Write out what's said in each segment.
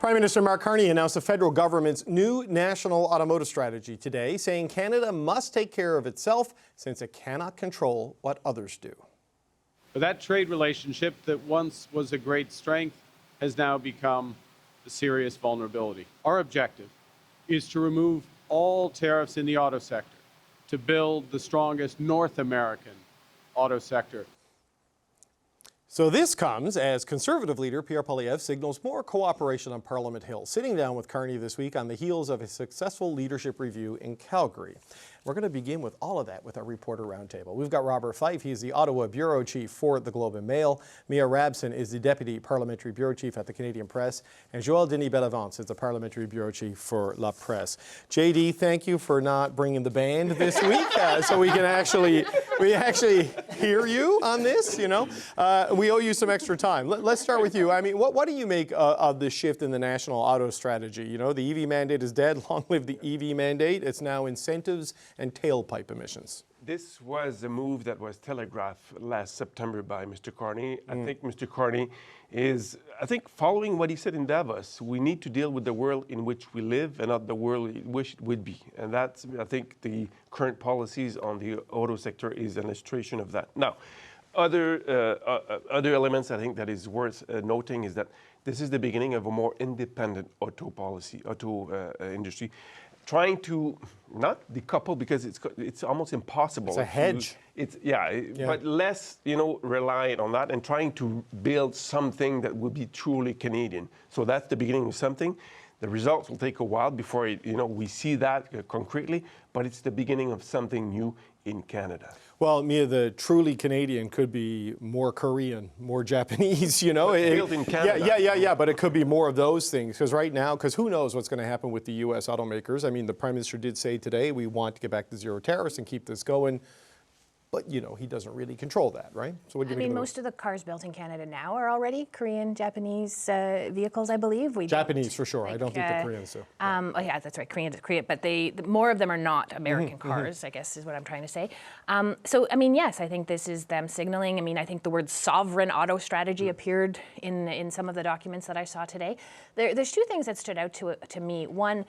Prime Minister Mark Carney announced the federal government's new national automotive strategy today, saying Canada must take care of itself since it cannot control what others do. But that trade relationship that once was a great strength has now become a serious vulnerability. Our objective is to remove all tariffs in the auto sector, to build the strongest North American auto sector. So this comes as Conservative leader Pierre signals more cooperation on Parliament Hill, sitting down with Carney this week on the heels of a successful leadership review in Calgary. We're going to begin with all of that with our Reporter Roundtable. We've got Robert Fife. He's the Ottawa Bureau Chief for the Globe and Mail. Mia Rabson is the Deputy Parliamentary Bureau Chief at the Canadian Press. And Joël Denis Bellavance is the Parliamentary Bureau Chief for La Presse. JD, thank you for not bringing the band this week so we can actually hear you on this, you know. We owe you some extra time. Let's start with you. I mean, what do you make of the shift in the national auto strategy? You know, the EV mandate is dead. Long live the EV mandate. It's now incentives and tailpipe emissions. This was a move that was telegraphed last September by Mr. Carney. I think Mr. Carney is, following what he said in Davos. We need to deal with the world in which we live and not the world in which it would be. And that's, I think, the current policies on the auto sector is an illustration of that. Now, other elements I think that is worth noting is that this is the beginning of a more independent auto policy, industry. Trying to not decouple because it's almost impossible. It's a hedge. But less, reliant on that and trying to build something that would be truly Canadian. So that's the beginning of something. The results will take a while before we see that concretely, but it's the beginning of something new in Canada. Well, Mia, the truly Canadian could be more Korean, more Japanese, built in Canada. Yeah, but it could be more of those things. Because right now, who knows what's going to happen with the U.S. automakers. I mean, the Prime Minister did say today, we want to get back to zero tariffs and keep this going. But, he doesn't really control that, right? So what do you mean, most of the cars built in Canada now are already Korean, Japanese vehicles, I believe. Japanese, for sure. I don't think the Koreans do. Oh, yeah, that's right. Korean, but more of them are not American cars, I guess is what I'm trying to say. So, I mean, yes, I think this is them signaling. I mean, I think the word sovereign auto strategy appeared in some of the documents that I saw today. There's two things that stood out to me. One,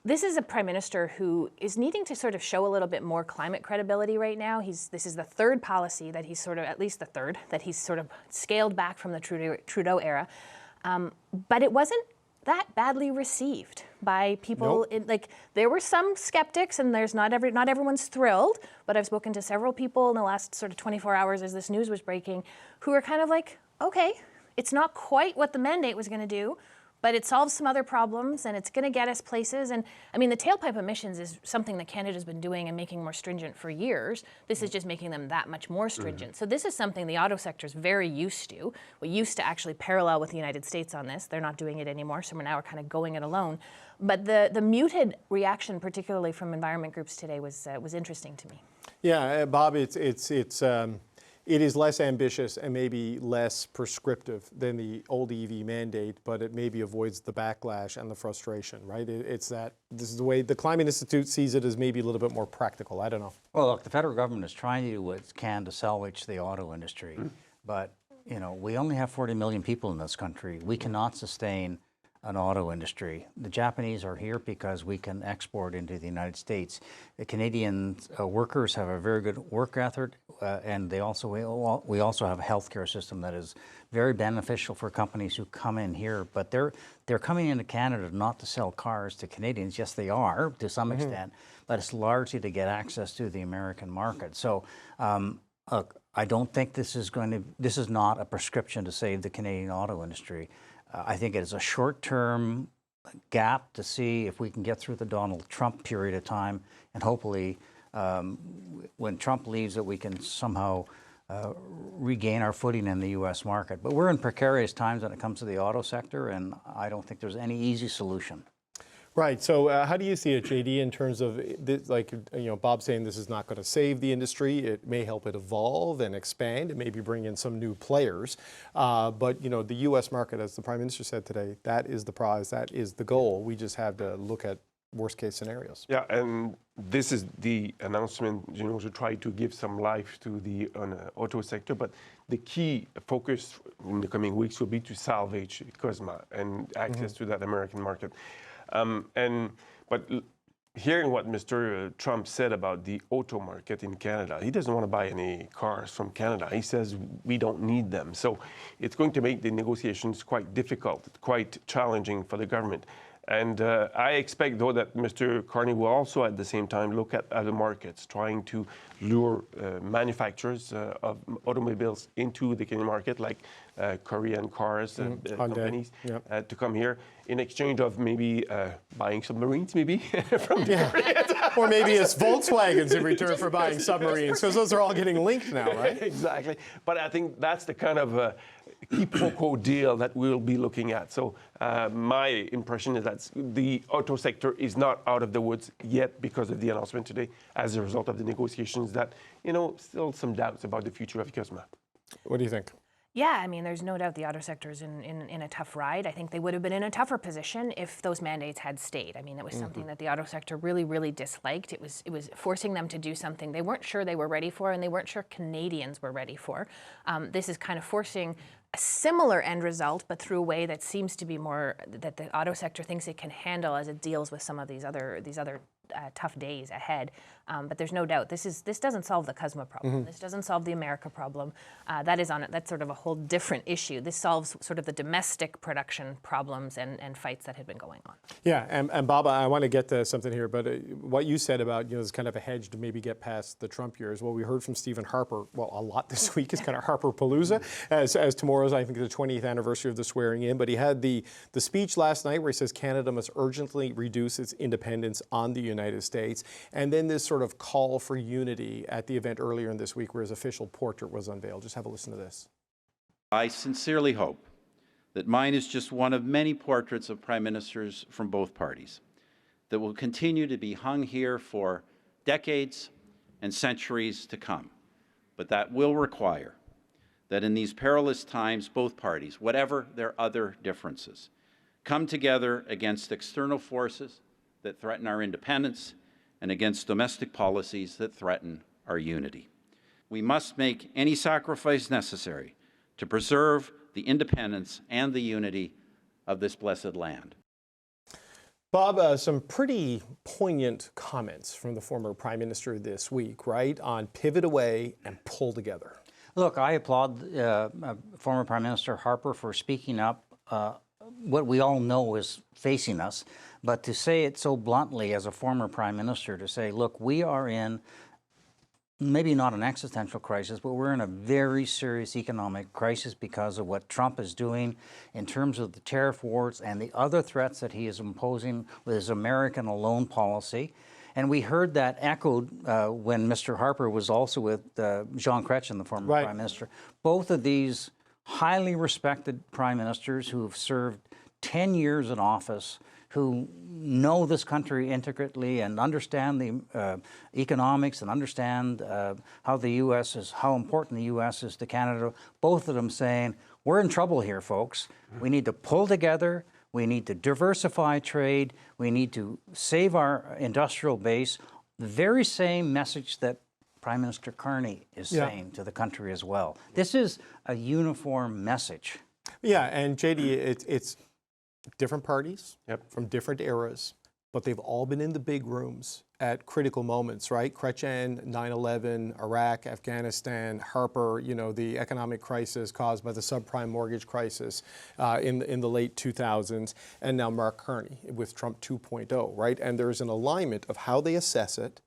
this is a prime minister who is needing to sort of show a little bit more climate credibility right now. This is the third policy that he's at least the third, that he's sort of scaled back from the Trudeau era. But it wasn't that badly received by people. Nope. There were some skeptics, and not everyone's thrilled, but I've spoken to several people in the last sort of 24 hours as this news was breaking who are kind of like, okay, it's not quite what the mandate was going to do, but it solves some other problems and it's going to get us places. And I mean, the tailpipe emissions is something that Canada's been doing and making more stringent for years. This is just making them that much more stringent. So this is something the auto sector is very used to. We used to actually parallel with the United States on this. They're not doing it anymore, so we're kind of going it alone. But the muted reaction, particularly from environment groups today, was interesting to me. Yeah, Bob, it is less ambitious and maybe less prescriptive than the old EV mandate, but it maybe avoids the backlash and the frustration, right? This is the way the Climate Institute sees it, as maybe a little bit more practical. I don't know. Well, look, the federal government is trying to do what it can to salvage the auto industry, but we only have 40 million people in this country. We cannot sustain an auto industry. The Japanese are here because we can export into the United States. The Canadian workers have a very good work ethic, and we also have a healthcare system that is very beneficial for companies who come in here. But they're coming into Canada not to sell cars to Canadians. Yes, they are to some extent, but it's largely to get access to the American market. So. Look, I don't think this is not a prescription to save the Canadian auto industry. I think it is a short-term gap to see if we can get through the Donald Trump period of time, and hopefully when Trump leaves that we can somehow regain our footing in the U.S. market. But we're in precarious times when it comes to the auto sector, and I don't think there's any easy solution. Right. So how do you see it, JD, in terms of this, Bob saying this is not going to save the industry? It may help it evolve and expand and maybe bring in some new players. But, the U.S. market, as the Prime Minister said today, that is the prize. That is the goal. We just have to look at worst case scenarios. Yeah, and this is the announcement, to try to give some life to the auto sector. But the key focus in the coming weeks will be to salvage COSMA and access to that American market. But hearing what Mr. Trump said about the auto market in Canada, he doesn't want to buy any cars from Canada. He says we don't need them. So it's going to make the negotiations quite difficult, quite challenging for the government. And I expect, though, that Mr. Carney will also at the same time look at other markets, trying to lure manufacturers of automobiles into the Canadian market, like Korean cars companies, to come here in exchange of maybe buying submarines, maybe, from the Koreans. Or maybe it's Volkswagens in return for buying submarines, because those are all getting linked now, right? Exactly. But I think that's the kind of quiproquo deal that we'll be looking at. So my impression is that the auto sector is not out of the woods yet because of the announcement today as a result of the negotiations that, still some doubts about the future of COSMA. What do you think? Yeah, I mean, there's no doubt the auto sector is in a tough ride. I think they would have been in a tougher position if those mandates had stayed. I mean, it was something that the auto sector really, really disliked. It was forcing them to do something they weren't sure they were ready for, and they weren't sure Canadians were ready for. This is kind of forcing a similar end result, but through a way that seems to be more that the auto sector thinks it can handle as it deals with some of these other tough days ahead. But there's no doubt this doesn't solve the COSMA problem. This doesn't solve the America problem. That's sort of a whole different issue. This solves sort of the domestic production problems and fights that had been going on. Yeah, and Bob, I want to get to something here, but what you said about this kind of a hedge to maybe get past the Trump years. Well, we heard from Stephen Harper. Well, a lot this week is kind of Harper-palooza, as tomorrow's I think the 20th anniversary of the swearing in. But he had the speech last night where he says Canada must urgently reduce its independence on the United States, and then this sort of call for unity at the event earlier in this week where his official portrait was unveiled. Just have a listen to this. I sincerely hope that mine is just one of many portraits of prime ministers from both parties that will continue to be hung here for decades and centuries to come. But that will require that in these perilous times, both parties, whatever their other differences, come together against external forces that threaten our independence and against domestic policies that threaten our unity. We must make any sacrifice necessary to preserve the independence and the unity of this blessed land. Bob, some pretty poignant comments from the former Prime Minister this week, right, on pivot away and pull together. Look, I applaud former Prime Minister Harper for speaking up. What we all know is facing us, but to say it so bluntly as a former Prime Minister, to say, look, we are in maybe not an existential crisis, but we're in a very serious economic crisis because of what Trump is doing in terms of the tariff wars and the other threats that he is imposing with his American alone policy. And we heard that echoed when Mr. Harper was also with Jean Chrétien, the former Prime Minister. Both of these highly respected prime ministers who have served 10 years in office, who know this country intricately and understand the economics and understand how important the U.S. is to Canada. Both of them saying, we're in trouble here, folks. We need to pull together. We need to diversify trade. We need to save our industrial base. The very same message that Prime Minister Carney is saying to the country as well. This is a uniform message. Yeah, and JD, it's different parties from different eras, but they've all been in the big rooms at critical moments, right? Chrétien, 9/11, Iraq, Afghanistan, Harper, the economic crisis caused by the subprime mortgage crisis in the late 2000s, and now Mark Carney with Trump 2.0, right? And there's an alignment of how they assess it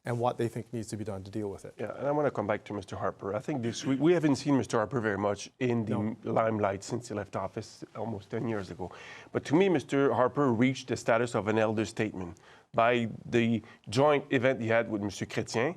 and what they think needs to be done to deal with it. Yeah, and I want to come back to Mr. Harper. I think this week, we haven't seen Mr. Harper very much in the limelight since he left office almost 10 years ago. But to me, Mr. Harper reached the status of an elder statesman by the joint event he had with Mr. Chrétien,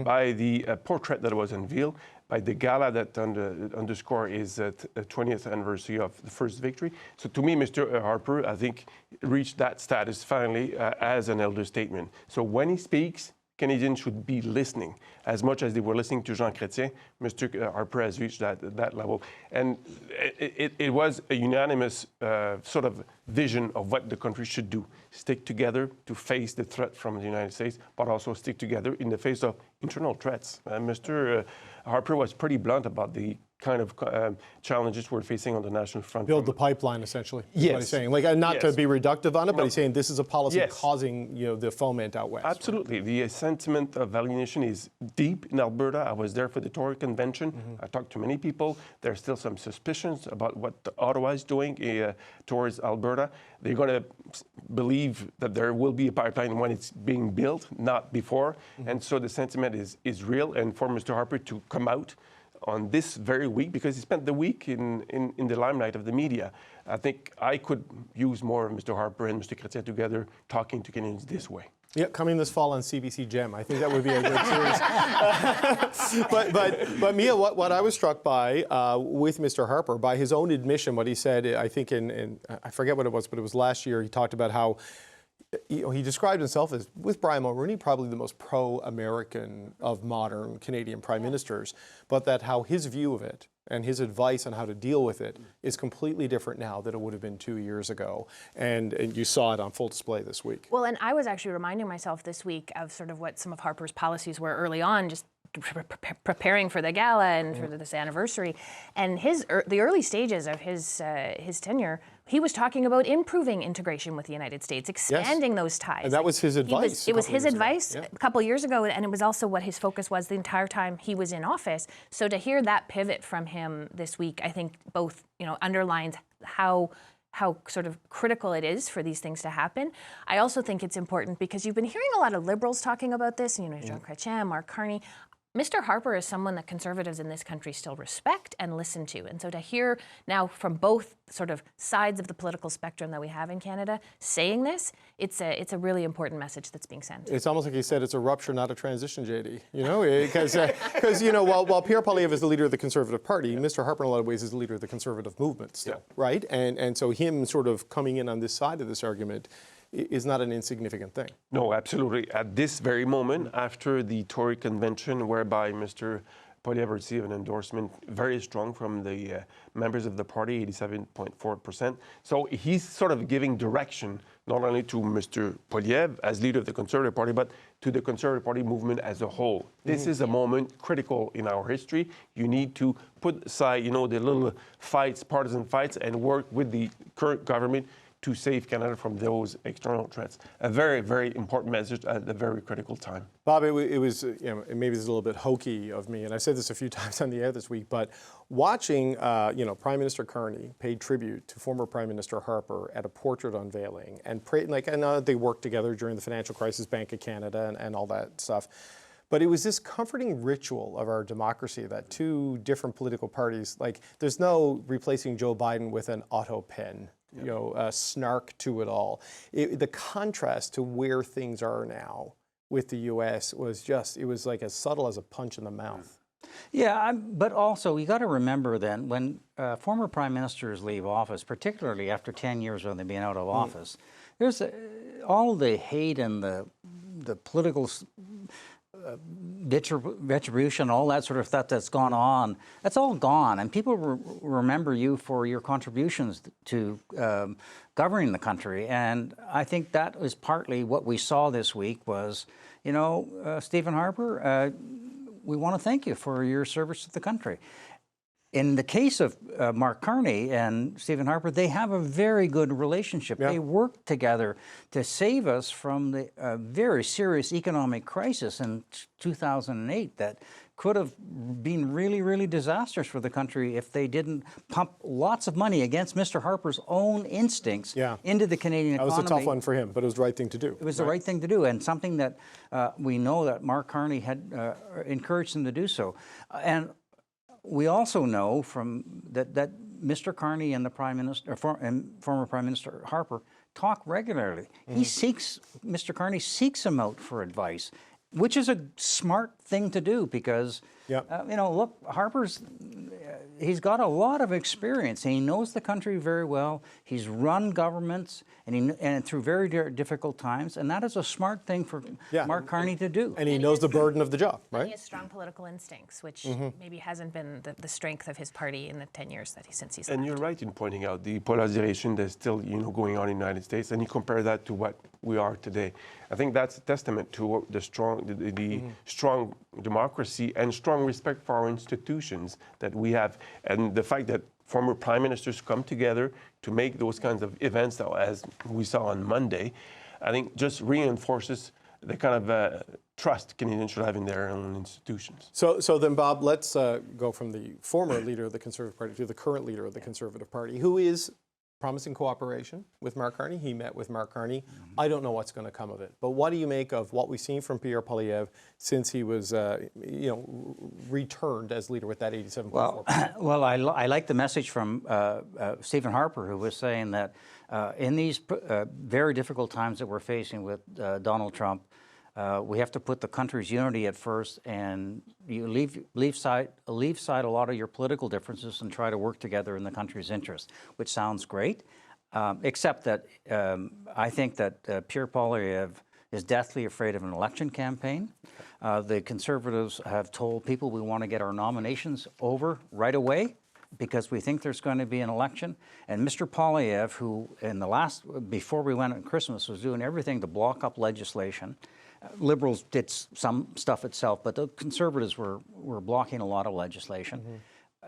by the portrait that was unveiled, by the gala that underscore his 20th anniversary of the first victory. So to me, Mr. Harper, I think, reached that status finally as an elder statesman. So when he speaks, Canadians should be listening as much as they were listening to Jean Chrétien. Mr. Harper has reached that level. And it was a unanimous sort of vision of what the country should do. Stick together to face the threat from the United States, but also stick together in the face of internal threats. Mr. Harper was pretty blunt about the kind of challenges we're facing on the national front. Build the pipeline, essentially. Yes. What he's saying. Like, not to be reductive on it, but he's saying this is a policy Yes. causing, the foment out west. Absolutely. The sentiment of alienation is deep in Alberta. I was there for the Tory convention. I talked to many people. There's still some suspicions about what Ottawa is doing towards Alberta. They're going to believe that there will be a pipeline when it's being built, not before. And so the sentiment is real. And for Mr. Harper to come out on this very week, because he spent the week in the limelight of the media, I think I could use more of Mr. Harper and Mr. Chrétien together talking to Canadians this way. Yeah, coming this fall on CBC Gem. I think that would be a good series. but Mia, what I was struck by with Mr. Harper, by his own admission, what he said, I think in I forget what it was, but it was last year, he talked about how he described himself as, with Brian Mulroney, probably the most pro-American of modern Canadian prime ministers, but that how his view of it and his advice on how to deal with it is completely different now than it would have been 2 years ago. And you saw it on full display this week. Well, and I was actually reminding myself this week of sort of what some of Harper's policies were early on, just preparing for the gala and for this anniversary. And the early stages of his tenure, he was talking about improving integration with the United States, expanding those ties. And that was his advice. It was his advice a couple of years ago, and it was also what his focus was the entire time he was in office. So to hear that pivot from him this week, I think both underlines how sort of critical it is for these things to happen. I also think it's important because you've been hearing a lot of Liberals talking about this, Jean Chrétien, Mark Carney. Mr. Harper is someone that Conservatives in this country still respect and listen to. And so to hear now from both sort of sides of the political spectrum that we have in Canada saying this, it's a really important message that's being sent. It's almost like he said it's a rupture, not a transition, JD. Because while Pierre Poilievre is the leader of the Conservative Party, Mr. Harper in a lot of ways is the leader of the Conservative movement still, right? And so him sort of coming in on this side of this argument is not an insignificant thing. No, absolutely. At this very moment, after the Tory convention, whereby Mr. Poilievre received an endorsement very strong from the members of the party, 87.4%. So he's sort of giving direction not only to Mr. Poilievre as leader of the Conservative Party, but to the Conservative Party movement as a whole. This is a moment critical in our history. You need to put aside, the little fights, partisan fights, and work with the current government to save Canada from those external threats. A very, very important message at a very critical time. Bob, it was, maybe this is a little bit hokey of me, and I've said this a few times on the air this week, but watching, Prime Minister Carney paid tribute to former Prime Minister Harper at a portrait unveiling, and I know they worked together during the financial crisis, Bank of Canada, and all that stuff. But it was this comforting ritual of our democracy that two different political parties, there's no replacing Joe Biden with an auto pen. Snark to it all. The contrast to where things are now with the U.S. was it was like as subtle as a punch in the mouth. Yeah, but also you got to remember then when former prime ministers leave office, particularly after 10 years when they've been out of office, there's all the hate and the political retribution, all that sort of stuff that's gone on, that's all gone. And people remember you for your contributions to governing the country. And I think that was partly what we saw this week was, Stephen Harper, we want to thank you for your service to the country. In the case of Mark Carney and Stephen Harper, they have a very good relationship. Yeah. They worked together to save us from the very serious economic crisis in 2008 that could have been really, really disastrous for the country if they didn't pump lots of money against Mr. Harper's own instincts into the Canadian economy. That was a tough one for him, but it was the right thing to do. It was the right thing to do, and something that we know that Mark Carney had encouraged him to do so. And we also know from that Mr. Carney and the Prime Minister, and former Prime Minister Harper, talk regularly. Mr. Carney seeks him out for advice, which is a smart thing to do because, you know, look, Harper's, he's got a lot of experience. He knows the country very well. He's run governments and through very difficult times, and that is a smart thing for Mark Carney to do. And he knows the burden of the job, right? And he has strong political instincts, which maybe hasn't been the strength of his party in the 10 years that since he's And left. you're right in pointing out the polarization that's still, you know, going on in the United States, and you compare that to what we are today. I think that's a testament to the strong democracy and strong respect for our institutions that we have, and the fact that former prime ministers come together to make those kinds of events, as we saw on Monday, I think just reinforces the kind of trust Canadians should have in their own institutions. So then, Bob, let's go from the former leader of the Conservative Party to the current leader of the Conservative Party, who is promising cooperation with Mark Carney. He met with Mark Carney. I don't know what's going to come of it. But what do you make of what we've seen from Pierre Poilievre since he was, returned as leader with that 87.4%? Well, I like the message from Stephen Harper, who was saying that in these very difficult times that we're facing with Donald Trump, we have to put the country's unity at first, and you leave side a lot of your political differences and try to work together in the country's interest, which sounds great, except that I think that Pierre Poilievre is deathly afraid of an election campaign. The Conservatives have told people we want to get our nominations over right away because we think there's going to be an election. And Mr. Poilievre, who before we went on Christmas, was doing everything to block up legislation. Liberals did some stuff itself, but the Conservatives were blocking a lot of legislation.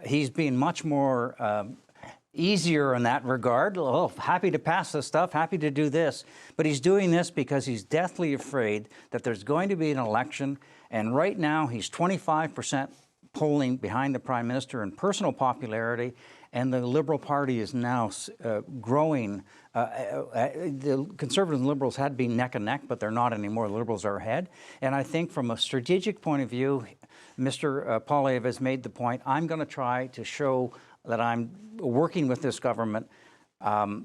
He's being much more easier in that regard. Oh, happy to pass this stuff, happy to do this. But he's doing this because he's deathly afraid that there's going to be an election. And right now, he's 25% polling behind the Prime Minister in personal popularity. And the Liberal Party is now growing. The Conservatives and Liberals had been neck and neck, but they're not anymore. The Liberals are ahead. And I think from a strategic point of view, Mr. Poilievre has made the point, I'm going to try to show that I'm working with this government,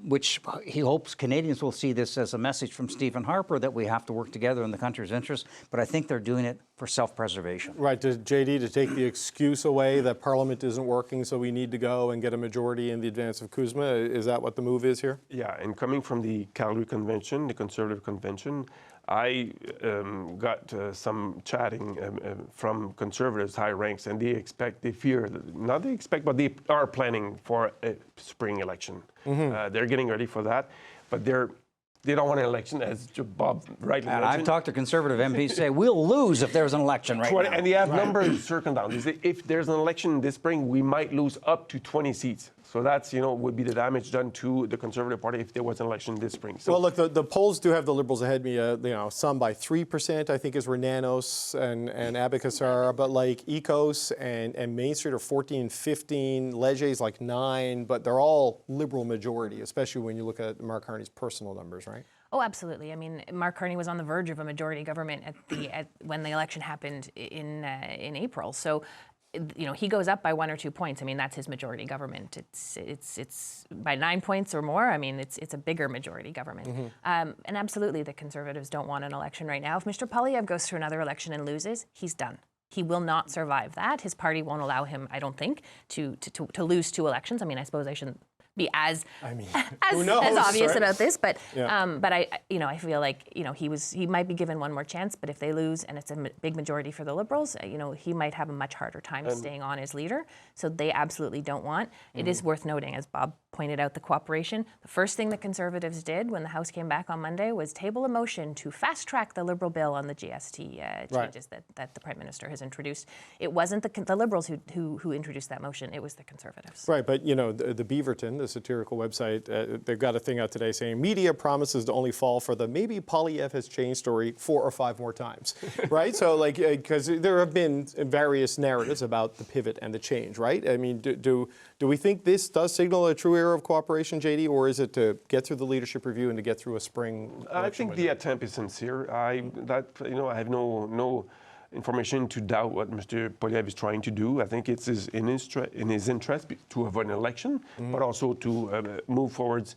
which he hopes Canadians will see this as a message from Stephen Harper that we have to work together in the country's interest. But I think they're doing it for self-preservation. Right, JD, to take the excuse away that Parliament isn't working, so we need to go and get a majority in the advance of Kuzma. Is that what the move is here? Yeah, and coming from the Calgary Convention, the Conservative Convention, I got some chatting from Conservatives, high ranks, and they are planning for a spring election. They're getting ready for that, but they don't want an election, as Bob rightly mentioned. I've talked to Conservative MPs say, we'll lose if there's an election right now. And they have numbers circled down. They say if there's an election this spring, we might lose up to 20 seats. So that's, would be the damage done to the Conservative Party if there was an election this spring. So, well, look, the polls do have the Liberals ahead of me, some by 3%, I think, is where Nanos and Abacus are. But like Ecos and Main Street are 14, 15, Leger's like 9, but they're all Liberal majority, especially when you look at Mark Carney's personal numbers, right? Oh, absolutely. I mean, Mark Carney was on the verge of a majority government when the election happened in April. So, he goes up by 1 or 2 points. I mean, that's his majority government. It's by 9 points or more. I mean, it's a bigger majority government. And absolutely, the Conservatives don't want an election right now. If Mr. Poilievre goes through another election and loses, he's done. He will not survive that. His party won't allow him, I don't think, to lose 2 elections. I mean, I suppose I shouldn't be as obvious about this, but I feel like he might be given one more chance. But if they lose and it's a big majority for the Liberals, he might have a much harder time staying on as leader. So they absolutely don't want. It is worth noting, as Bob pointed out, the cooperation. The first thing the Conservatives did when the House came back on Monday was table a motion to fast track the Liberal bill on the GST changes that the Prime Minister has introduced. It wasn't the Liberals who introduced that motion. It was the Conservatives. Right, but the Beaverton, the satirical website, they've got a thing out today saying media promises to only fall for the maybe Poilievre has changed story 4 or 5 more times, right? So because there have been various narratives about the pivot and the change, right? I mean, do we think this does signal a true era of cooperation, JD, or is it to get through the leadership review and to get through a spring election? I think the attempt is sincere. I have no information to doubt what Mr. Poilievre is trying to do. I think it's in his interest to avoid an election, but also to move forwards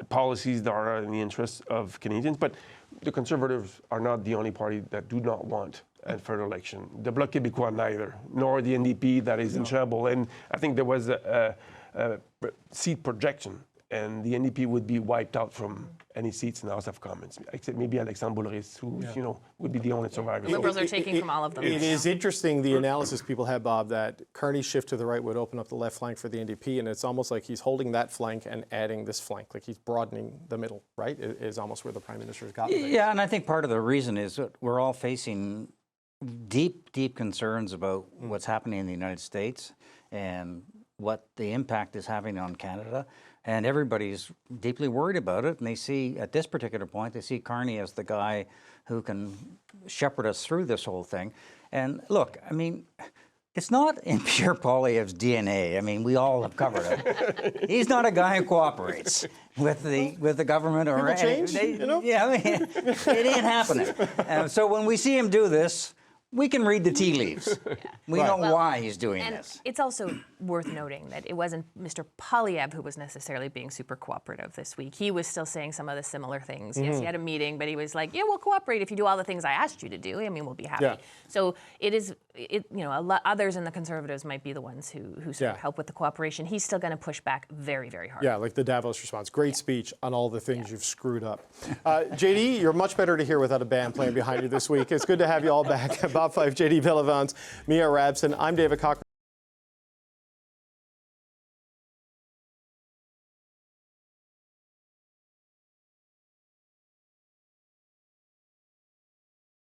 policies that are in the interest of Canadians. But the Conservatives are not the only party that do not want and fair election. The Bloc Québécois neither, nor the NDP that is in trouble. And I think there was a seat projection, and the NDP would be wiped out from any seats in the House of Commons, except maybe Alexandre Boulris, who would be the only survivor. Liberals are taking from all of them. It is interesting, the analysis people have, Bob, that Carney's shift to the right would open up the left flank for the NDP, and it's almost like he's holding that flank and adding this flank, like he's broadening the middle, right? Is almost where the Prime Minister's got. Yeah, and I think part of the reason is that we're all facing deep, deep concerns about what's happening in the United States and what the impact is having on Canada. And everybody's deeply worried about it. And they see, at this particular point, they see Carney as the guy who can shepherd us through this whole thing. And look, I mean, it's not in Pierre Poilievre's DNA. I mean, we all have covered it. He's not a guy who cooperates with the government or change, you know? Yeah, I mean, it ain't happening. So when we see him do this, we can read the tea leaves. We know why he's doing And this. it's also worth noting that it wasn't Mr. Poilievre who was necessarily being super cooperative this week. He was still saying some of the similar things. Yes, he had a meeting, but he was like, "Yeah, we'll cooperate if you do all the things I asked you to do. I mean, we'll be happy." Yeah. So others in the Conservatives might be the ones who sort of help with the cooperation. He's still going to push back very, very hard. Yeah, like the Davos response. Great speech on all the things you've screwed up. JD, you're much better to hear without a band playing behind you this week. It's good to have you all back. Bob Fife, JD Bellevance, Mia Rabson. I'm David Cochran.